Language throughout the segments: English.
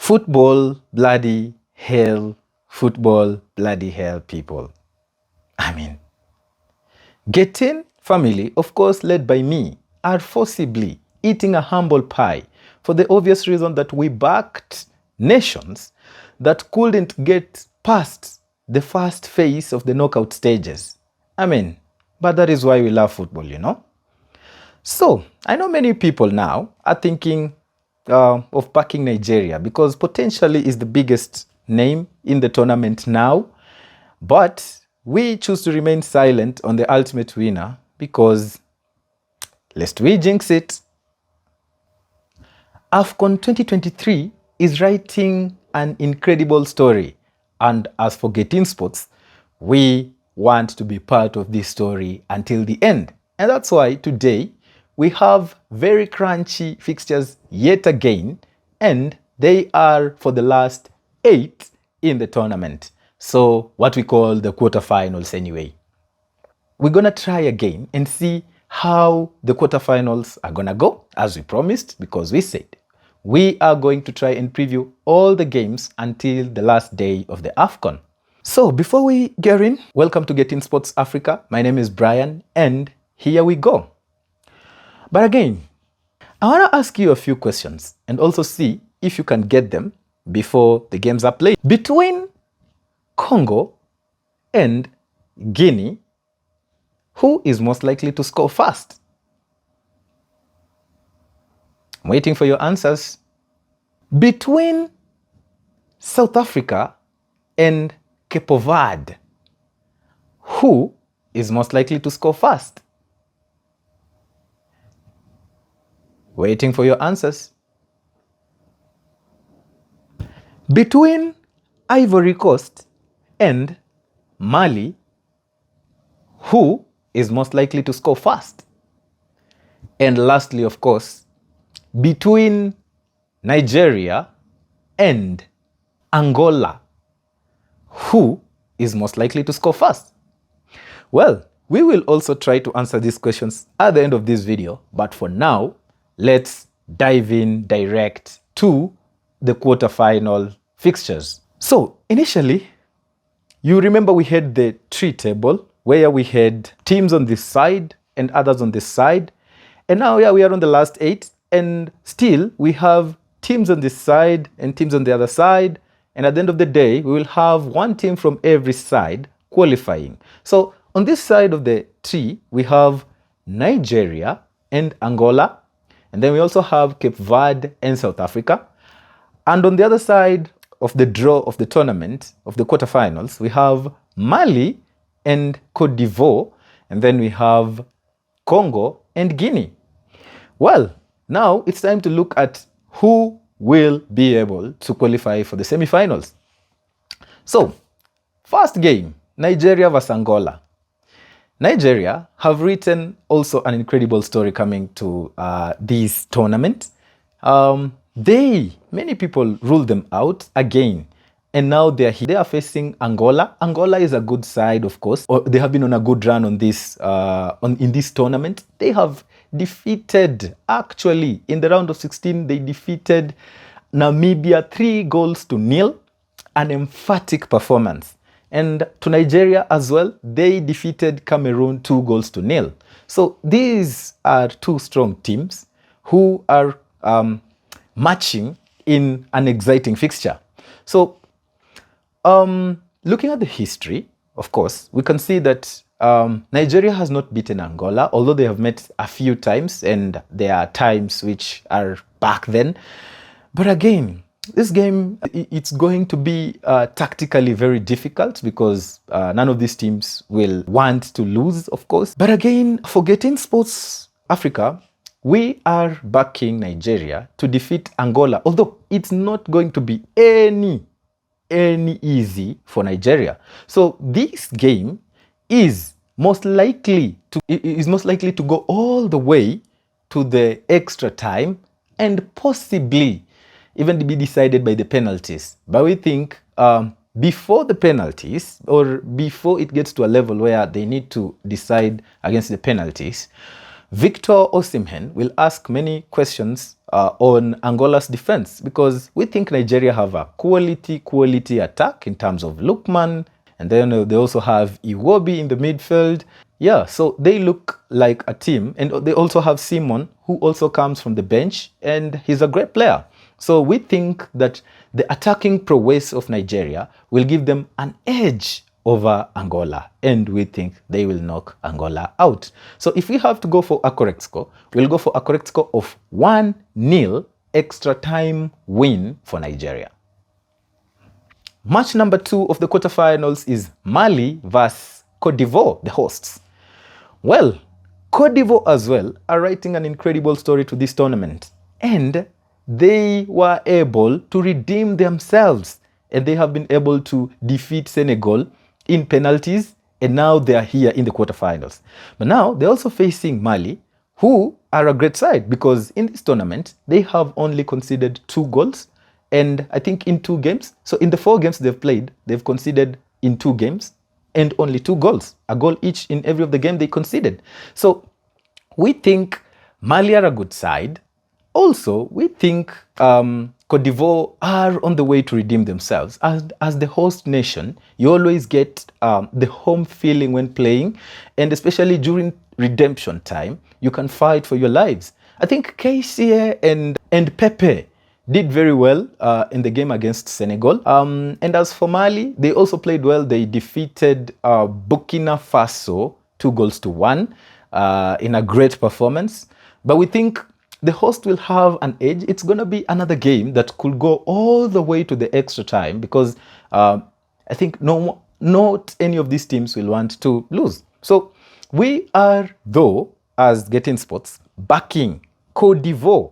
Football, bloody hell. Football, bloody hell, people. I mean, Getting family, of course led by me, are forcibly eating a humble pie for the obvious reason that we backed nations that couldn't get past the first phase of the knockout stages. I mean, but that is why we love football, you know? So, I know many people now are thinking of backing Nigeria because potentially is the biggest name in the tournament now, but we choose to remain silent on the ultimate winner because, lest we jinx it, Afcon 2023 is writing an incredible story, and as for Getting Sports, we want to be part of this story until the end. And that's why today we have very crunchy fixtures yet again, and they are for the last 8 in the tournament. So what we call the quarterfinals anyway. We're gonna try again and see how the quarterfinals are gonna go, as we promised, because we said we are going to try and preview all the games until the last day of the Afcon. So before we get in, welcome to Getting Sports Africa. My name is Brian, and here we go. But again, I want to ask you a few questions and also see if you can get them before the games are played. Between Congo and Guinea, who is most likely to score first? I'm waiting for your answers. Between South Africa and Cape Verde, who is most likely to score first? Waiting for your answers. Between Ivory Coast and Mali, who is most likely to score first? And lastly, of course, between Nigeria and Angola, who is most likely to score first? Well, we will also try to answer these questions at the end of this video, but for now, let's dive in direct to the quarterfinal fixtures. So initially, you remember we had the tree table where we had teams on this side and others on this side. And now we are on the last 8, and still we have teams on this side and teams on the other side. And at the end of the day, we will have one team from every side qualifying. So on this side of the tree, we have Nigeria and Angola. And then we also have Cape Verde and South Africa. And on the other side of the draw of the tournament, of the quarterfinals, we have Mali and Cote d'Ivoire. And then we have Congo and Guinea. Well, now it's time to look at who will be able to qualify for the semifinals. So, first game, Nigeria vs Angola. Nigeria have written also an incredible story coming to this tournament. Many people ruled them out again, and now they are facing Angola. Angola is a good side, of course. They have been on a good run on this in this tournament. They have defeated, actually, in the round of 16, they defeated Namibia 3-0, an emphatic performance. And to Nigeria as well, they defeated Cameroon 2-0. So these are two strong teams who are matching in an exciting fixture. So looking at the history, of course, we can see that Nigeria has not beaten Angola, although they have met a few times, and there are times which are back then. But again, this game, it's going to be tactically very difficult because none of these teams will want to lose, of course. But again, for Getting Sports Africa, we are backing Nigeria to defeat Angola, although it's not going to be any easy for Nigeria. So this game is most likely to go all the way to the extra time and possibly even be decided by the penalties. But we think before the penalties, or before it gets to a level where they need to decide against the penalties, Victor Osimhen will ask many questions on Angola's defense, because we think Nigeria have a quality attack in terms of Lookman, and then they also have Iwobi in the midfield. Yeah, so they look like a team, and they also have Simon, who also comes from the bench, and he's a great player. So we think that the attacking prowess of Nigeria will give them an edge over Angola, and we think they will knock Angola out. So if we have to go for a correct score, we'll go for a correct score of 1-0 extra time win for Nigeria. Match number 2 of the quarterfinals is Mali vs Cote d'Ivoire, the hosts. Well, Cote d'Ivoire as well are writing an incredible story to this tournament, and they were able to redeem themselves, and they have been able to defeat Senegal in penalties, and now they are here in the quarterfinals. But now they're also facing Mali, who are a great side, because in this tournament they have only conceded 2 goals, and I think in 2 games. So in the 4 games they've played, they've conceded in 2 games and only 2 goals, a goal each in every of the game they conceded. So we think Mali are a good side. Also, we think Cote d'Ivoire are on the way to redeem themselves. As the host nation, you always get the home feeling when playing, and especially during redemption time, you can fight for your lives. I think KCA and Pepe did very well in the game against Senegal. And as for Mali, they also played well. They defeated Burkina Faso 2-1 in a great performance. But we think the host will have an edge. It's going to be another game that could go all the way to the extra time, because I think not any of these teams will want to lose. So we are, though, as Getting Sports, backing Cote d'Ivoire,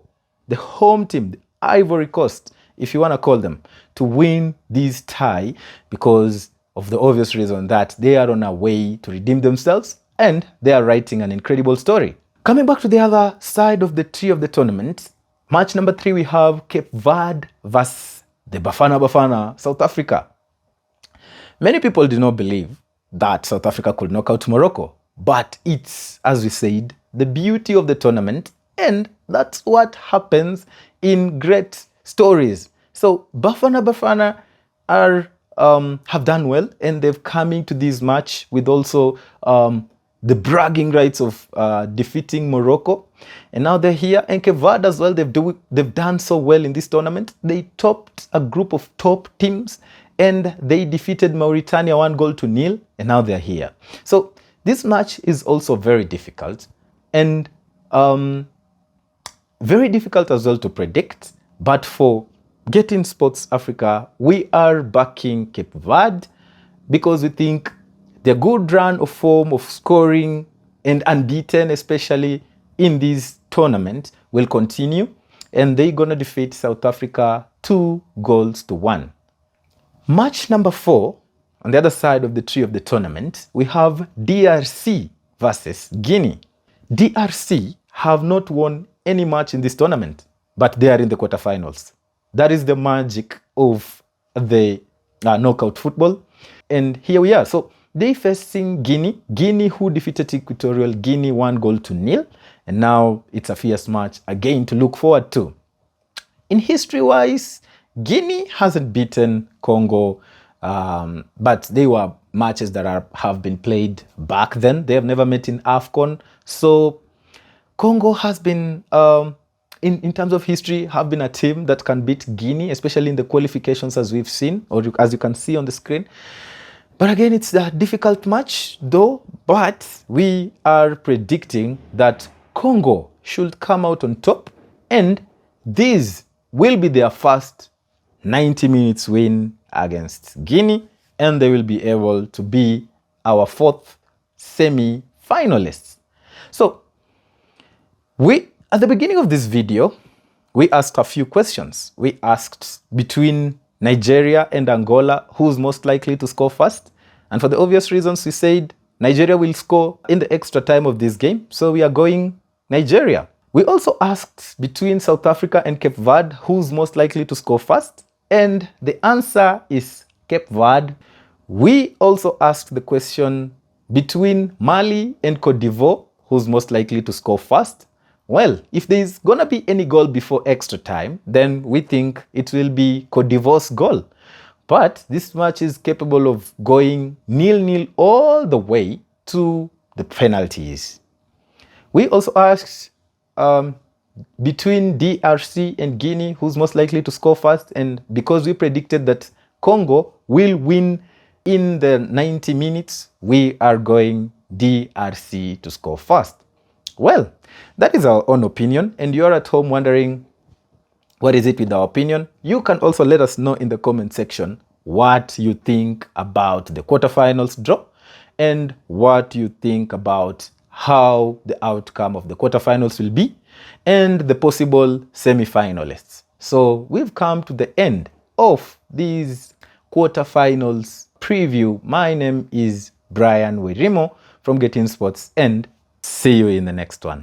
the home team, the Ivory Coast, if you want to call them, to win this tie, because of the obvious reason that they are on a way to redeem themselves, and they are writing an incredible story. Coming back to the other side of the tree of the tournament, match number 3, we have Cape Verde versus the Bafana, South Africa. Many people do not believe that South Africa could knock out Morocco, but it's, as we said, the beauty of the tournament, and that's what happens in great stories. So Bafana are have done well, and they've come into this match with also the bragging rights of defeating Morocco, and now they're here. And Cape Verde as well, they've done so well in this tournament. They topped a group of top teams, and they defeated Mauritania 1-0, and now they're here. So this match is also very difficult, and very difficult as well to predict. But for Getting Sports Africa, we are backing Cape Verde, because we think their good run of form of scoring and unbeaten, especially in this tournament, will continue, and they're going to defeat South Africa 2-1. Match number 4, on the other side of the tree of the tournament, we have DRC versus Guinea. DRC have not won any match in this tournament, but they are in the quarterfinals. That is the magic of the knockout football. And here we are. So they facing Guinea, who defeated Equatorial Guinea 1-0, and now it's a fierce match again to look forward to. In history-wise, Guinea hasn't beaten Congo, but they were matches that have been played back then. They have never met in Afcon. So Congo has been, in terms of history, have been a team that can beat Guinea, especially in the qualifications, as we've seen, or as you can see on the screen. But again, it's a difficult match, though, but we are predicting that Congo should come out on top, and this will be their first 90 minutes win against Guinea, and they will be able to be our 4th semi-finalists. So, at the beginning of this video, we asked a few questions. We asked, between Nigeria and Angola, who's most likely to score first? And for the obvious reasons, we said Nigeria will score in the extra time of this game, so we are going Nigeria. We also asked, between South Africa and Cape Verde, who's most likely to score first? And the answer is Cape Verde. We also asked the question, between Mali and Cote d'Ivoire, who's most likely to score first? Well, if there's gonna be any goal before extra time, then we think it will be Cote d'Ivoire's goal. But this match is capable of going 0-0 all the way to the penalties. We also asked between DRC and Guinea, who's most likely to score first, and because we predicted that Congo will win in the 90 minutes, we are going DRC to score first. Well, that is our own opinion, and you're at home wondering, what is it with our opinion? You can also let us know in the comment section what you think about the quarterfinals draw and what you think about how the outcome of the quarterfinals will be and the possible semi-finalists. So we've come to the end of these quarterfinals preview. My name is Brian Werimo from Getting Sports, and see you in the next one.